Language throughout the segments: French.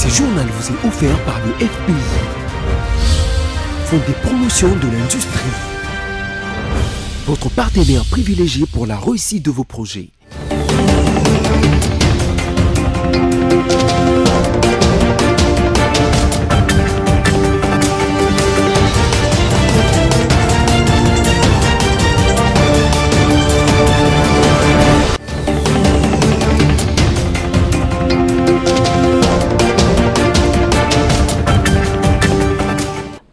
Ce journal vous est offert par le FPI, Fonds des promotions de l'industrie, votre partenaire privilégié pour la réussite de vos projets.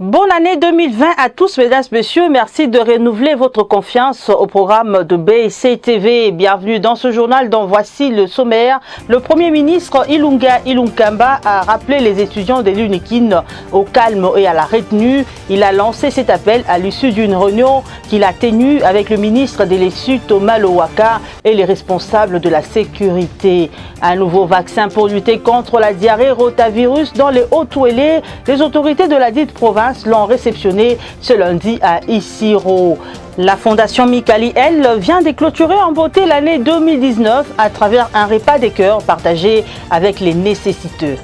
Bonne année 2020 à tous, mesdames, messieurs. Merci de renouveler votre confiance au programme de BIC TV. Bienvenue dans ce journal dont voici le sommaire. Le Premier ministre Ilunga Ilunkamba a rappelé les étudiants de l'UNIKIN au calme et à la retenue. Il a lancé cet appel à l'issue d'une réunion qu'il a tenue avec le ministre de l'ESU Thomas Lowaka et les responsables de la sécurité. Un nouveau vaccin pour lutter contre la diarrhée rotavirus dans les Hauts-Touélé. Les autorités de la dite province l'ont réceptionné ce lundi à Isiro. La Fondation Mikali, elle, vient de clôturer en beauté l'année 2019 à travers un repas des cœurs partagé avec les nécessiteux.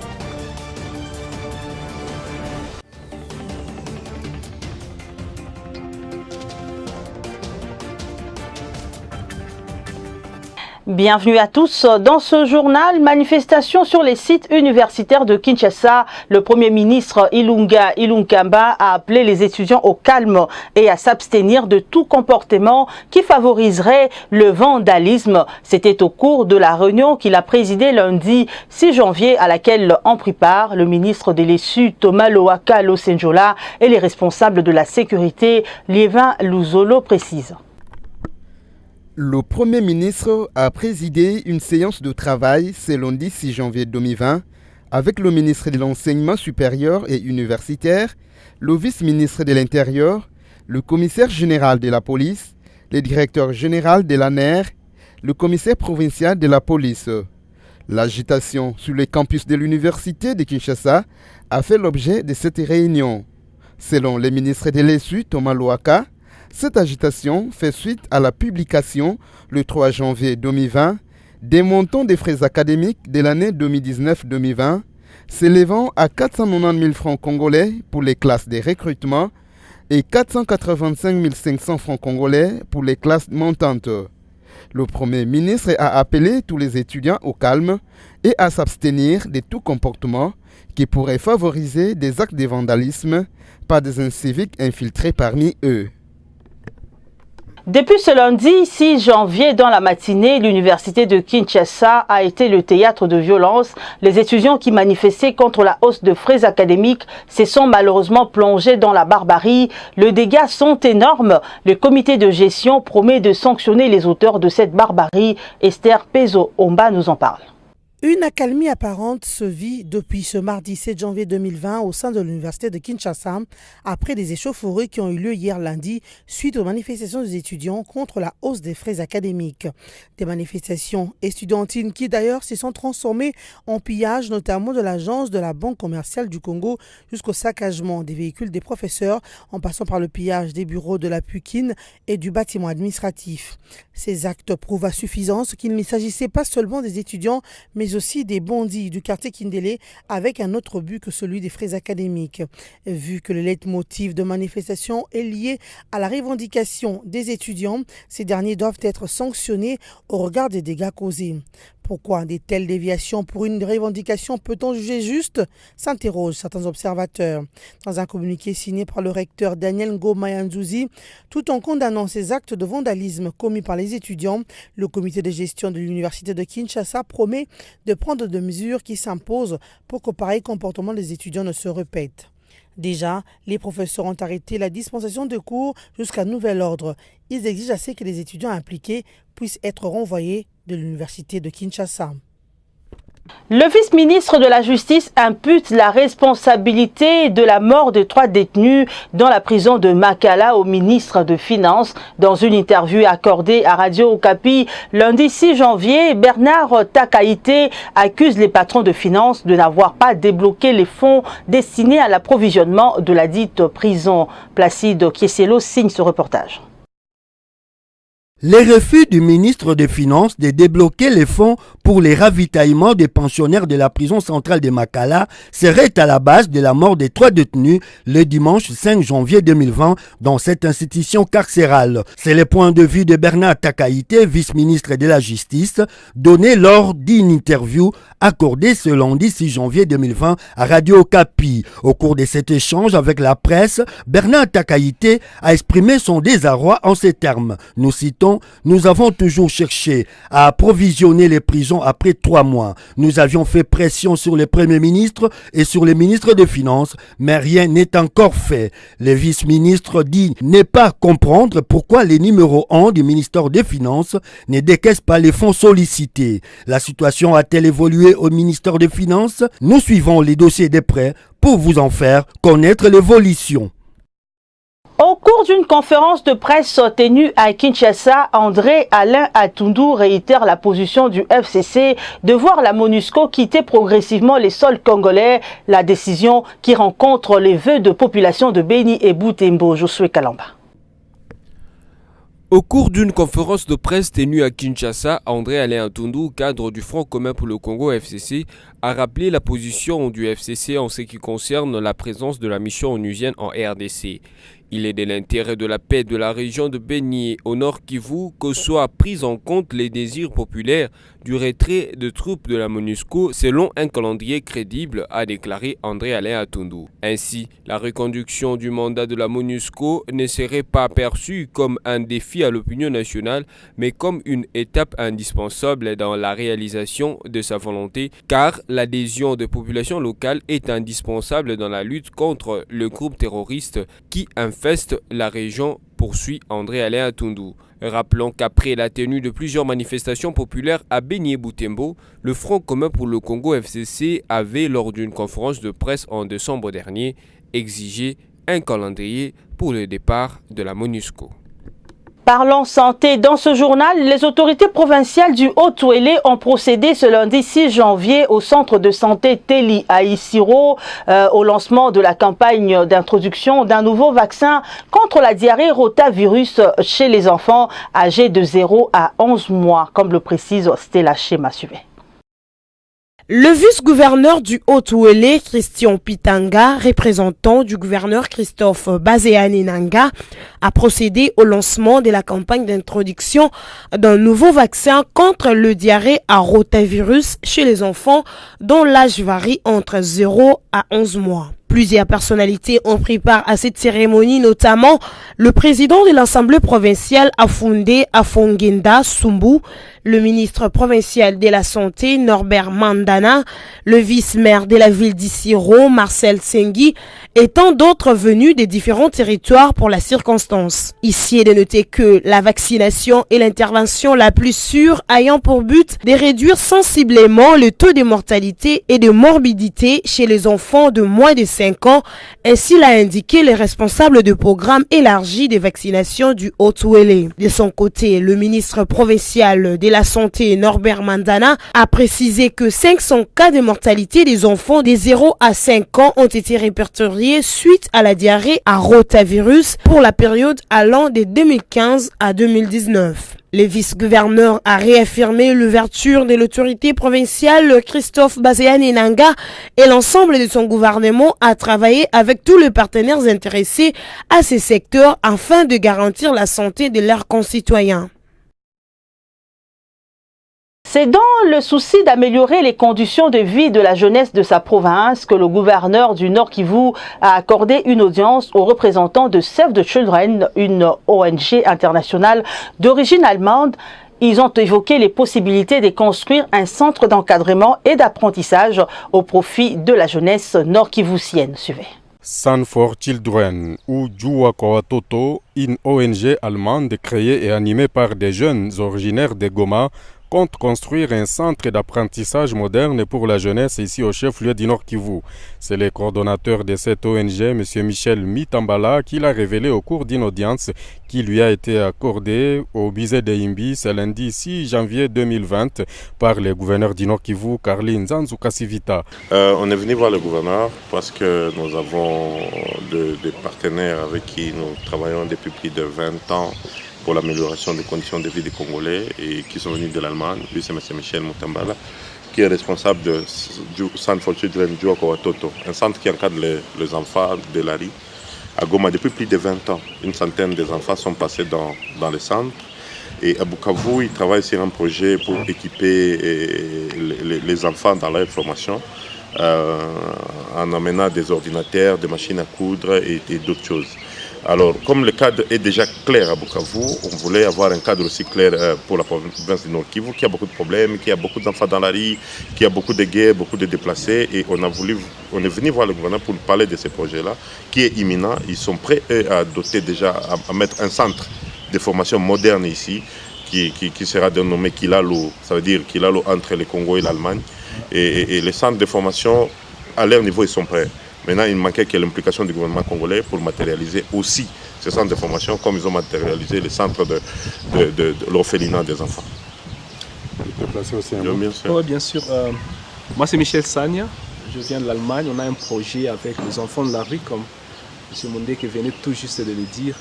Bienvenue à tous. Dans ce journal, manifestation sur les sites universitaires de Kinshasa, le Premier ministre Ilunga Ilunkamba a appelé les étudiants au calme et à s'abstenir de tout comportement qui favoriserait le vandalisme. C'était au cours de la réunion qu'il a présidée lundi 6 janvier à laquelle ont pris part le ministre de l'ESU Thomas Lowaka Losenjola et les responsables de la sécurité Liévin Luzolo précise. Le Premier ministre a présidé une séance de travail ce lundi 6 janvier 2020 avec le ministre de l'Enseignement supérieur et universitaire, le vice-ministre de l'Intérieur, le commissaire général de la police, le directeur général de l'ANER, le commissaire provincial de la police. L'agitation sur le campus de l'université de Kinshasa a fait l'objet de cette réunion. Selon le ministre de l'ESU, Thomas Lowaka, cette agitation fait suite à la publication, le 3 janvier 2020, des montants des frais académiques de l'année 2019-2020, s'élevant à 490 000 francs congolais pour les classes de recrutement et 485 500 francs congolais pour les classes montantes. Le Premier ministre a appelé tous les étudiants au calme et à s'abstenir de tout comportement qui pourrait favoriser des actes de vandalisme par des inciviques infiltrés parmi eux. Depuis ce lundi 6 janvier dans la matinée, l'université de Kinshasa a été le théâtre de violences. Les étudiants qui manifestaient contre la hausse de frais académiques se sont malheureusement plongés dans la barbarie. Les dégâts sont énormes. Le comité de gestion promet de sanctionner les auteurs de cette barbarie. Esther Pezo-Omba nous en parle. Une accalmie apparente se vit depuis ce mardi 7 janvier 2020 au sein de l'université de Kinshasa après des échauffourées qui ont eu lieu hier lundi suite aux manifestations des étudiants contre la hausse des frais académiques. Des manifestations estudiantines qui d'ailleurs se sont transformées en pillage notamment de l'agence de la Banque commerciale du Congo jusqu'au saccagement des véhicules des professeurs en passant par le pillage des bureaux de la PUKIN et du bâtiment administratif. Ces actes prouvent à suffisance qu'il ne s'agissait pas seulement des étudiants mais aussi des bandits du quartier Kindélé avec un autre but que celui des frais académiques. Vu que le leitmotiv de manifestation est lié à la revendication des étudiants, ces derniers doivent être sanctionnés au regard des dégâts causés. Pourquoi de telles déviations pour une revendication peut-on juger juste? S'interrogent certains observateurs. Dans un communiqué signé par le recteur Daniel Ngoma-Yanzuzi, tout en condamnant ces actes de vandalisme commis par les étudiants, le comité de gestion de l'université de Kinshasa promet de prendre des mesures qui s'imposent pour que pareil comportement des étudiants ne se répète. Déjà, les professeurs ont arrêté la dispensation de cours jusqu'à nouvel ordre. Ils exigent assez que les étudiants impliqués puissent être renvoyés de l'université de Kinshasa. Le vice-ministre de la Justice impute la responsabilité de la mort de 3 détenus dans la prison de Makala au ministre des Finances. Dans une interview accordée à Radio Okapi lundi 6 janvier, Bernard Takaïté accuse les patrons de finances de n'avoir pas débloqué les fonds destinés à l'approvisionnement de la dite prison. Placide Kieselo signe ce reportage. Les refus du ministre des Finances de débloquer les fonds pour les ravitaillements des pensionnaires de la prison centrale de Makala serait à la base de la mort des 3 détenus le dimanche 5 janvier 2020 dans cette institution carcérale. C'est le point de vue de Bernard Takaïté, vice-ministre de la Justice, donné lors d'une interview accordée ce lundi 6 janvier 2020 à Radio Okapi. Au cours de cet échange avec la presse, Bernard Takaïté a exprimé son désarroi en ces termes. Nous citons, « Nous avons toujours cherché à approvisionner les prisons après 3 mois. Nous avions fait pression sur le Premier ministre et sur les ministres des Finances, mais rien n'est encore fait. » Le vice-ministre dit ne pas comprendre pourquoi les numéros 1 du ministère des Finances ne décaissent pas les fonds sollicités. La situation a-t-elle évolué au ministère des Finances? Nous suivons les dossiers de près pour vous en faire connaître l'évolution. Au cours d'une conférence de presse tenue à Kinshasa, André Alain Atundu réitère la position du FCC de voir la MONUSCO quitter progressivement les sols congolais, la décision qui rencontre les vœux de population de Beni et Butembo. Josué Kalamba. Au cours d'une conférence de presse tenue à Kinshasa, André Alain Atundu, cadre du Front commun pour le Congo FCC, a rappelé la position du FCC en ce qui concerne la présence de la mission onusienne en RDC. Il est de l'intérêt de la paix de la région de Beni au Nord Kivu que soient pris en compte les désirs populaires du retrait de troupes de la MONUSCO selon un calendrier crédible, a déclaré André Alain Atundu. Ainsi, la reconduction du mandat de la MONUSCO ne serait pas perçue comme un défi à l'opinion nationale, mais comme une étape indispensable dans la réalisation de sa volonté, car l'adhésion des populations locales est indispensable dans la lutte contre le groupe terroriste qui infeste la région, poursuit André Alain Atundu. Rappelons qu'après la tenue de plusieurs manifestations populaires à Beni et Butembo, le Front commun pour le Congo FCC avait, lors d'une conférence de presse en décembre dernier, exigé un calendrier pour le départ de la MONUSCO. Parlons santé. Dans ce journal, les autorités provinciales du Haut-Ouélé ont procédé ce lundi 6 janvier au centre de santé Teli à Isiro au lancement de la campagne d'introduction d'un nouveau vaccin contre la diarrhée rotavirus chez les enfants âgés de 0 à 11 mois, comme le précise Stella Chema. Suivez. Le vice-gouverneur du Haut-Ouélé, Christian Pitanga, représentant du gouverneur Christophe Bazeani-Nanga, a procédé au lancement de la campagne d'introduction d'un nouveau vaccin contre le diarrhée à rotavirus chez les enfants dont l'âge varie entre 0 à 11 mois. Plusieurs personnalités ont pris part à cette cérémonie, notamment le président de l'Assemblée provinciale Afoundé Afongenda Sumbu, le ministre provincial de la Santé Norbert Mandana, le vice-maire de la ville d'Isiro Marcel Sengui et tant d'autres venus des différents territoires pour la circonstance. Ici est de noter que la vaccination est l'intervention la plus sûre ayant pour but de réduire sensiblement le taux de mortalité et de morbidité chez les enfants de moins de 5 ans, ainsi l'a indiqué le responsable du programme élargi de vaccination du Haut-Ouélé. De son côté, le ministre provincial de la Santé Norbert Mandana a précisé que 500 cas de mortalité des enfants de 0 à 5 ans ont été répertoriés suite à la diarrhée à rotavirus pour la période allant de 2015 à 2019. Le vice-gouverneur a réaffirmé l'ouverture de l'autorité provinciale Christophe Bazeani-Nanga et l'ensemble de son gouvernement à travailler avec tous les partenaires intéressés à ces secteurs afin de garantir la santé de leurs concitoyens. C'est dans le souci d'améliorer les conditions de vie de la jeunesse de sa province que le gouverneur du Nord Kivu a accordé une audience aux représentants de Save the Children, une ONG internationale d'origine allemande. Ils ont évoqué les possibilités de construire un centre d'encadrement et d'apprentissage au profit de la jeunesse nord-kivusienne. Suivez. Save for Children ou Jua Kawatoto, une ONG allemande créée et animée par des jeunes originaires de Goma, compte construire un centre d'apprentissage moderne pour la jeunesse ici au chef-lieu du Nord Kivu. C'est le coordonnateur de cette ONG, M. Michel Mitambala, qui l'a révélé au cours d'une audience qui lui a été accordée au musée de Imbi ce lundi 6 janvier 2020 par le gouverneur du Nord Kivu, Carly Nzanzu Kasivita. On est venu voir le gouverneur parce que nous avons des partenaires avec qui nous travaillons depuis plus de 20 ans pour l'amélioration des conditions de vie des Congolais et qui sont venus de l'Allemagne. Lui, c'est M. Michel Moutambala, qui est responsable du centre for Children Djouako Watoto, un centre qui encadre les enfants de la rue à Goma depuis plus de 20 ans. Une centaine d'enfants sont passés dans le centre. Et à Bukavu, il travaille sur un projet pour équiper les enfants dans leur formation en amenant des ordinateurs, des machines à coudre et d'autres choses. Alors, comme le cadre est déjà clair à Bukavu, on voulait avoir un cadre aussi clair pour la province du Nord Kivu, qui a beaucoup de problèmes, qui a beaucoup d'enfants dans la rue, qui a beaucoup de guerres, beaucoup de déplacés. Et on est venu voir le gouvernement pour parler de ce projet-là, qui est imminent. Ils sont prêts, eux, à doter déjà, à mettre un centre de formation moderne ici, qui sera dénommé Kilalo. Ça veut dire Kilalo entre le Congo et l'Allemagne. Et les centres de formation, à leur niveau, ils sont prêts. Maintenant, il manquait que l'implication du gouvernement congolais pour matérialiser aussi ces centres de formation, comme ils ont matérialisé les centres de l'orphelinat des enfants. Oui, bien sûr. Moi, c'est Michel Sagna. Je viens de l'Allemagne. On a un projet avec les enfants de la rue, comme M. Mondé qui venait tout juste de le dire.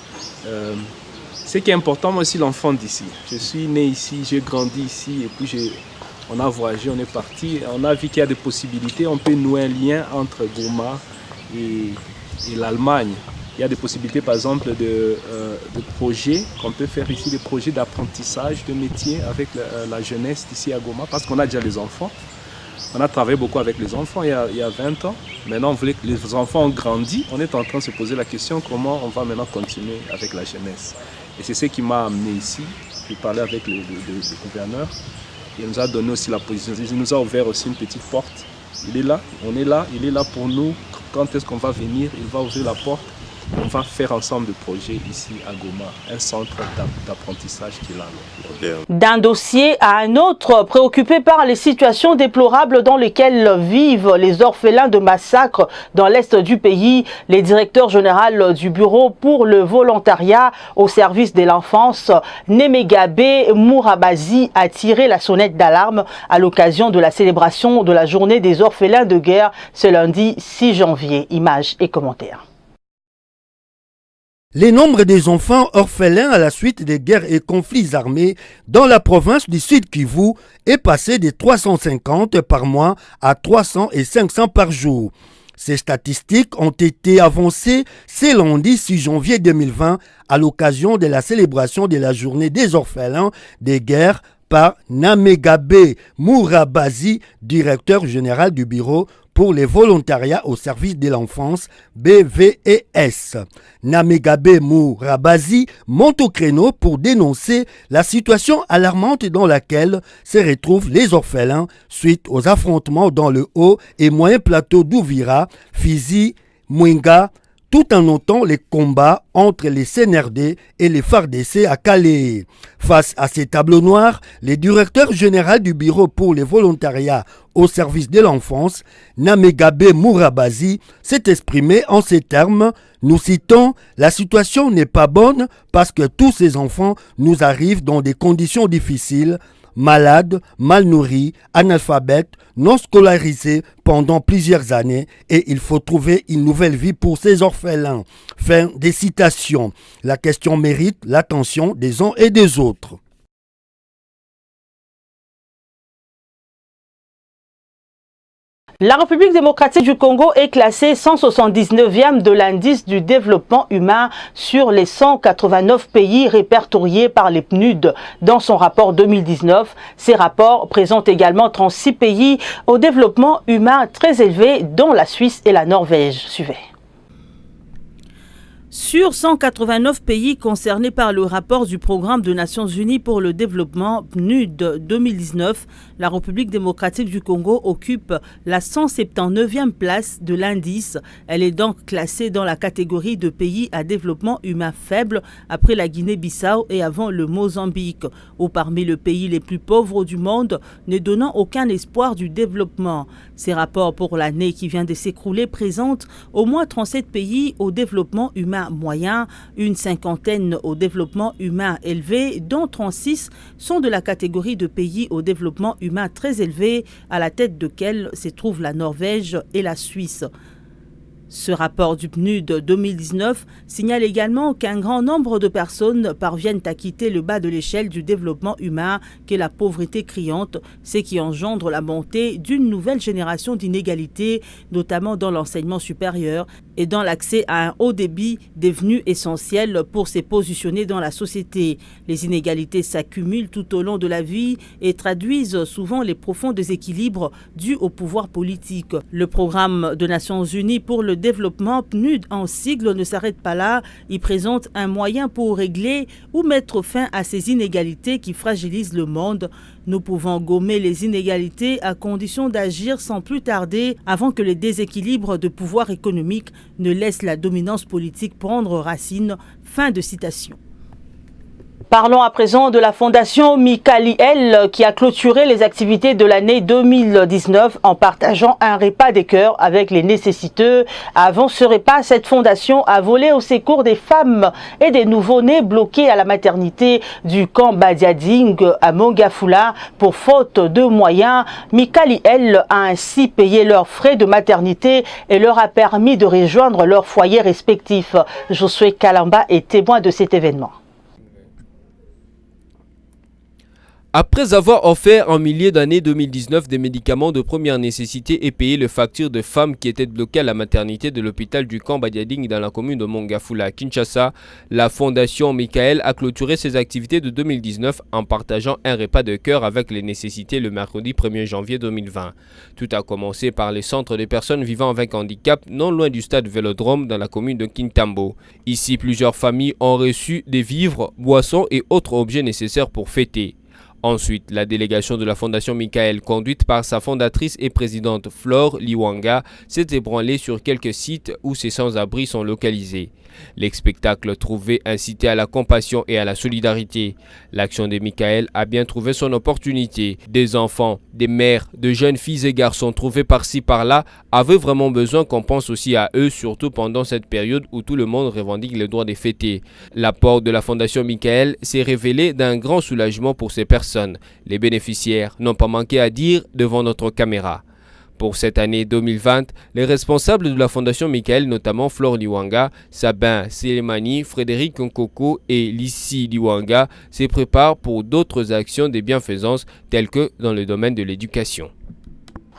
Ce qui est important, moi aussi, l'enfant d'ici. Je suis né ici, j'ai grandi ici, et puis on a voyagé, on est parti. On a vu qu'il y a des possibilités. On peut nouer un lien entre Goma et l'Allemagne. Il y a des possibilités, par exemple, de projets qu'on peut faire ici, des projets d'apprentissage de métier avec la jeunesse d'ici à Goma, parce qu'on a déjà les enfants. On a travaillé beaucoup avec les enfants il y a 20 ans. Maintenant, on voulait que les enfants ont grandi. On est en train de se poser la question comment on va maintenant continuer avec la jeunesse. Et c'est ce qui m'a amené ici. J'ai parlé avec le gouverneur. Il nous a donné aussi la position. Il nous a ouvert aussi une petite porte. Il est là, on est là, il est là pour nous. Quand est-ce qu'on va venir? Il va ouvrir la porte. On va faire ensemble de projets ici à Goma, un centre d'apprentissage qui est là. D'un dossier à un autre, préoccupé par les situations déplorables dans lesquelles vivent les orphelins de massacres dans l'est du pays, les directeurs généraux du Bureau pour le volontariat au service de l'enfance, Nemegabe Mourabazi, a tiré la sonnette d'alarme à l'occasion de la célébration de la journée des orphelins de guerre ce lundi 6 janvier. Images et commentaires. Les nombres des enfants orphelins à la suite des guerres et conflits armés dans la province du Sud Kivu est passé de 350 par mois à 300 et 500 par jour. Ces statistiques ont été avancées ce lundi 6 janvier 2020 à l'occasion de la célébration de la journée des orphelins des guerres par Namegabe Mourabazi, directeur général du bureau pour les volontariats au service de l'enfance, BVES. Namegabe Mourabazi monte au créneau pour dénoncer la situation alarmante dans laquelle se retrouvent les orphelins suite aux affrontements dans le haut et moyen plateau d'Ouvira, Fizi, Mwenga, tout en notant les combats entre les CNRD et les FARDC à Calais. Face à ces tableaux noirs, le directeur général du bureau pour les volontariats au service de l'enfance, Namegabe Mourabazi, s'est exprimé en ces termes. Nous citons, la situation n'est pas bonne parce que tous ces enfants nous arrivent dans des conditions difficiles, malades, mal nourris, analphabètes, non scolarisés pendant plusieurs années et il faut trouver une nouvelle vie pour ces orphelins. Fin des citations. La question mérite l'attention des uns et des autres. La République démocratique du Congo est classée 179e de l'indice du développement humain sur les 189 pays répertoriés par les PNUD dans son rapport 2019. Ces rapports présentent également 36 pays au développement humain très élevé, dont la Suisse et la Norvège. Suivez. Sur 189 pays concernés par le rapport du Programme des Nations Unies pour le développement PNUD 2019, la République démocratique du Congo occupe la 179e place de l'indice. Elle est donc classée dans la catégorie de pays à développement humain faible après la Guinée-Bissau et avant le Mozambique, ou parmi les pays les plus pauvres du monde, ne donnant aucun espoir du développement. Ces rapports pour l'année qui vient de s'écrouler présentent au moins 37 pays au développement humain moyen, une cinquantaine au développement humain élevé, dont 36 sont de la catégorie de pays au développement humain très élevé, à la tête desquels se trouvent la Norvège et la Suisse. Ce rapport du PNUD 2019 signale également qu'un grand nombre de personnes parviennent à quitter le bas de l'échelle du développement humain qu'est la pauvreté criante, ce qui engendre la montée d'une nouvelle génération d'inégalités, notamment dans l'enseignement supérieur et dans l'accès à un haut débit devenu essentiel pour se positionner dans la société. Les inégalités s'accumulent tout au long de la vie et traduisent souvent les profonds déséquilibres dus au pouvoir politique. Le programme des Nations Unies pour le développement, PNUD en sigle, ne s'arrête pas là. Il présente un moyen pour régler ou mettre fin à ces inégalités qui fragilisent le monde. Nous pouvons gommer les inégalités à condition d'agir sans plus tarder avant que les déséquilibres de pouvoir économique ne laissent la dominance politique prendre racine. Fin de citation. Parlons à présent de la Fondation Michaël qui a clôturé les activités de l'année 2019 en partageant un repas des cœurs avec les nécessiteux. Avant ce repas, cette fondation a volé au secours des femmes et des nouveau-nés bloqués à la maternité du camp Badiading à Mongafula pour faute de moyens. Michaël a ainsi payé leurs frais de maternité et leur a permis de rejoindre leurs foyers respectifs. Josué Kalamba est témoin de cet événement. Après avoir offert en milieu d'année 2019 des médicaments de première nécessité et payé les factures de femmes qui étaient bloquées à la maternité de l'hôpital du camp Badiading dans la commune de Mongafula à Kinshasa, la Fondation Michaël a clôturé ses activités de 2019 en partageant un repas de cœur avec les nécessités le mercredi 1er janvier 2020. Tout a commencé par les centres des personnes vivant avec handicap non loin du stade Vélodrome dans la commune de Kintambo. Ici, plusieurs familles ont reçu des vivres, boissons et autres objets nécessaires pour fêter. Ensuite, la délégation de la Fondation Michaël, conduite par sa fondatrice et présidente Flore Liwanga, s'est ébranlée sur quelques sites où ces sans-abri sont localisés. Les spectacles trouvaient incité à la compassion et à la solidarité. L'action de Michaël a bien trouvé son opportunité. Des enfants, des mères, de jeunes filles et garçons trouvés par-ci par-là avaient vraiment besoin qu'on pense aussi à eux, surtout pendant cette période où tout le monde revendique le droit de fêter. L'apport de la Fondation Michaël s'est révélé d'un grand soulagement pour ces personnes. Les bénéficiaires n'ont pas manqué à dire devant notre caméra. Pour cette année 2020, les responsables de la Fondation Michaël, notamment Flore Liwanga, Sabin Selemani, Frédéric Nkoko et Lissi Liwanga, se préparent pour d'autres actions de bienfaisance telles que dans le domaine de l'éducation.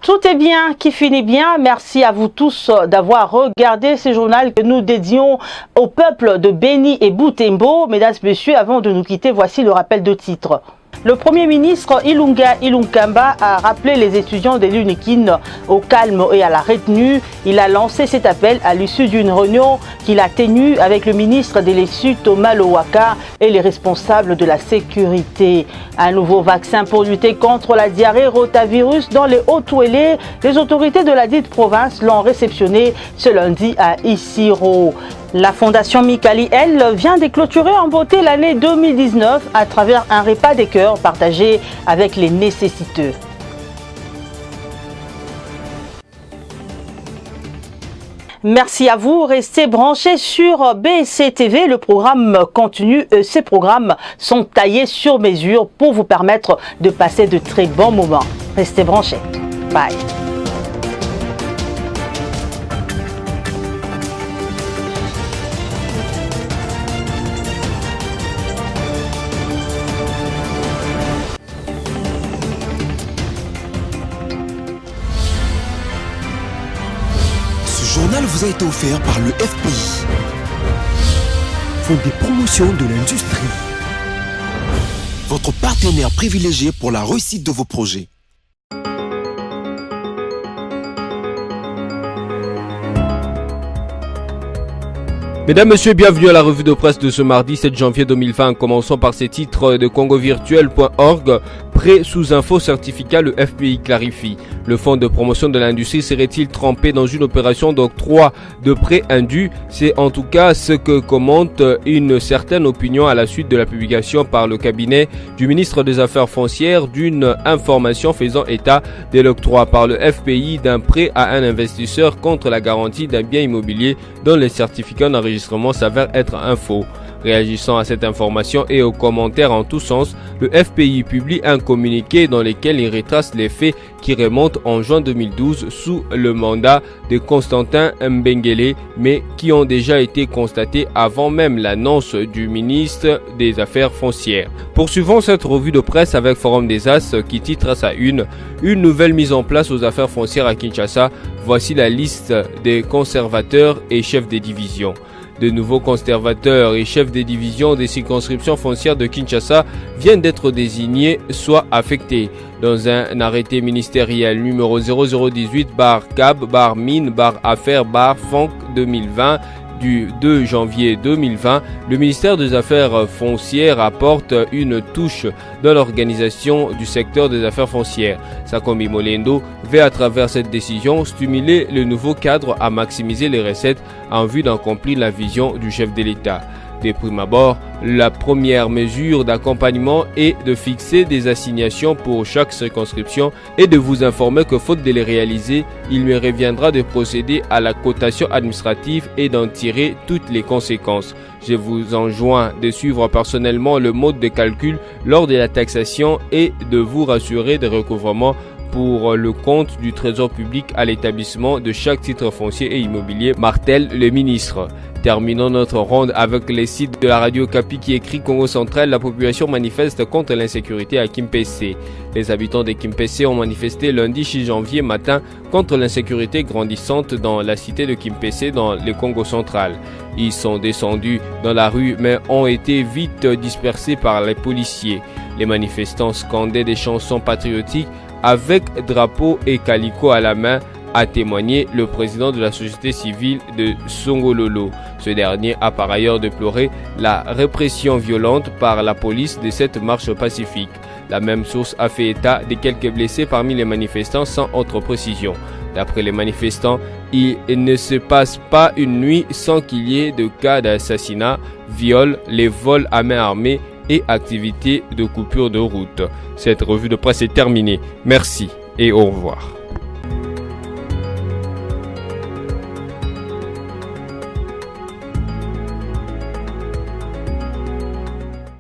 Tout est bien qui finit bien. Merci à vous tous d'avoir regardé ce journal que nous dédions au peuple de Beni et Butembo. Mesdames et messieurs, avant de nous quitter, voici le rappel de titres. Le Premier ministre Ilunga Ilunkamba a rappelé les étudiants de l'UNIKIN au calme et à la retenue. Il a lancé cet appel à l'issue d'une réunion qu'il a tenue avec le ministre de l'Essu Thomas Lowaka et les responsables de la sécurité. Un nouveau vaccin pour lutter contre la diarrhée rotavirus dans les Hauts-Touélé. Les autorités de la dite province l'ont réceptionné ce lundi à Isiro. La Fondation Michaël vient de clôturer en beauté l'année 2019 à travers un repas des cœurs partagé avec les nécessiteux. Merci à vous. Restez branchés sur BSC TV. Le programme continue. Ces programmes sont taillés sur mesure pour vous permettre de passer de très bons moments. Restez branchés. Bye. Ce journal vous a été offert par le FPI, Fonds des promotions de l'industrie, votre partenaire privilégié pour la réussite de vos projets. Mesdames, Messieurs, bienvenue à la revue de presse de ce mardi 7 janvier 2020. Commençons par ces titres de congovirtuel.org. Prêt sous info certificat, le FPI clarifie. Le fonds de promotion de l'industrie serait-il trempé dans une opération d'octroi de prêts indus? C'est en tout cas ce que commente une certaine opinion à la suite de la publication par le cabinet du ministre des Affaires foncières d'une information faisant état de l'octroi par le FPI d'un prêt à un investisseur contre la garantie d'un bien immobilier dont les certificats d'enregistrement s'avèrent être un faux. Réagissant à cette information et aux commentaires en tous sens, le FPI publie un communiqué dans lequel il retrace les faits qui remontent en juin 2012 sous le mandat de Constantin Mbengele, mais qui ont déjà été constatés avant même l'annonce du ministre des Affaires foncières. Poursuivons cette revue de presse avec Forum des As qui titre à sa une nouvelle mise en place aux affaires foncières à Kinshasa. Voici la liste des conservateurs et chefs des divisions. De nouveaux conservateurs et chefs des divisions des circonscriptions foncières de Kinshasa viennent d'être désignés, soit affectés. Dans un arrêté ministériel numéro 0018/CAB/Mine/Affaires/Fonds 2020 du 2 janvier 2020, le ministère des Affaires foncières apporte une touche dans l'organisation du secteur des affaires foncières. Sakombi Molendo veut à travers cette décision stimuler le nouveau cadre à maximiser les recettes en vue d'accomplir la vision du chef de l'État. De prime abord, la première mesure d'accompagnement est de fixer des assignations pour chaque circonscription et de vous informer que faute de les réaliser, il me reviendra de procéder à la cotation administrative et d'en tirer toutes les conséquences. Je vous enjoins de suivre personnellement le mode de calcul lors de la taxation et de vous rassurer des recouvrements pour le compte du Trésor public à l'établissement de chaque titre foncier et immobilier, martèle le ministre. Terminons notre ronde avec les sites de la radio Kapi qui écrit Congo central, la population manifeste contre l'insécurité à Kimpese. Les habitants de Kimpese ont manifesté lundi 6 janvier matin contre l'insécurité grandissante dans la cité de Kimpese dans le Congo central. Ils sont descendus dans la rue mais ont été vite dispersés par les policiers. Les manifestants scandaient des chansons patriotiques avec drapeau et calico à la main, a témoigné le président de la société civile de Songololo. Ce dernier a par ailleurs déploré la répression violente par la police de cette marche pacifique. La même source a fait état de quelques blessés parmi les manifestants sans autre précision. D'après les manifestants, il ne se passe pas une nuit sans qu'il y ait de cas d'assassinat, viol, les vols à main armée et activités de coupure de route. Cette revue de presse est terminée. Merci et au revoir.